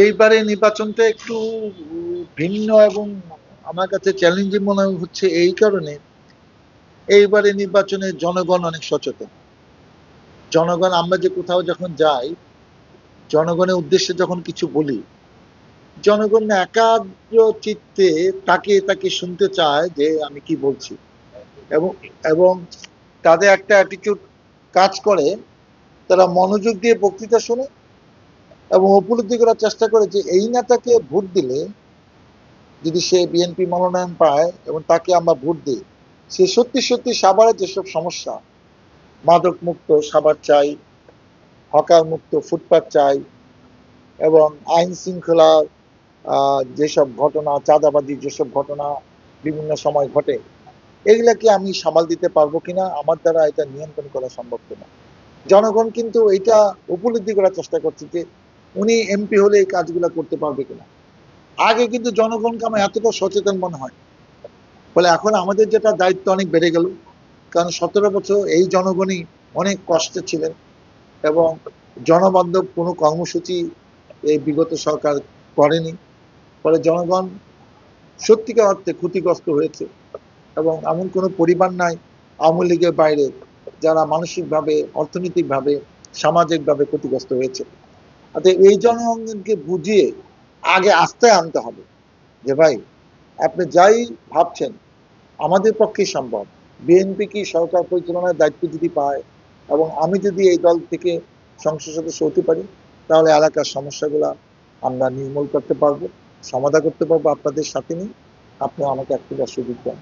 এইবারে নির্বাচনটা একটু ভিন্ন এবং আমার কাছে চ্যালেঞ্জিং মনে হচ্ছে এই কারণে, এইবারে নির্বাচনে জনগণ অনেক সচেতন। জনগণ, আমরা যে কোথাও যখন যাই, জনগণের উদ্দেশ্যে যখন কিছু বলি, জনগণ একাগ্র চিত্তে তাকে তাকে শুনতে চায় যে আমি কি বলছি। এবং এবং তাদের একটা অ্যাটিটিউড কাজ করে, তারা মনোযোগ দিয়ে বক্তৃতা শোনে এবং উপলব্ধি করার চেষ্টা করে যে এই নেতাকে ভোট দিলে, যদি সে বিএনপি মনোনয়ন পায় এবং তাকে আমরা ভোট দিই, সে সত্যি সত্যি সাভারের যেসব সমস্যা, মাদক মুক্ত সাভার চাই, হকার মুক্ত ফুটপাত চাই, এবং আইন শৃঙ্খলা যেসব ঘটনা, চাঁদাবাজি যেসব ঘটনা বিভিন্ন সময় ঘটে, এগুলাকে আমি সামাল দিতে পারবো কিনা, আমার দ্বারা এটা নিয়ন্ত্রণ করা সম্ভব কিনা। জনগণ কিন্তু এটা উপলব্ধি করার চেষ্টা করছে যে উনি এমপি হলে এই কাজগুলো করতে পারবে কিনা। আগে কিন্তু জনগণকে আমার এতটা সচেতন মনে হয়, ফলে এখন আমাদের যেটা দায়িত্ব অনেক বেড়ে গেল। কারণ 17 বছর এই জনগণই অনেক কষ্টে ছিলেন এবং জনবান্ধব কোনো কর্মসূচি এই বিগত সরকার করেনি। ফলে জনগণ সত্যিকার অর্থে ক্ষতিগ্রস্ত হয়েছে এবং এমন কোনো পরিবার নাই আওয়ামী লীগের বাইরে যারা মানসিকভাবে, অর্থনৈতিকভাবে, সামাজিকভাবে ক্ষতিগ্রস্ত হয়েছে। অর্থাৎ এই জনগণকে বুঝিয়ে আগে আস্থায় আনতে হবে যে ভাই, আপনি যাই ভাবছেন আমাদের পক্ষেই সম্ভব। বিএনপি কি সরকার পরিচালনার দায়িত্ব যদি পায় এবং আমি যদি এই দল থেকে সংসদ সদস্য হতে পারি, তাহলে এলাকার সমস্যাগুলা আমরা নির্মূল করতে পারবো, সমাধান করতে পারবো আপনাদের সাথে নিয়ে। আপনি আমাকে একটু সুযোগ দেন।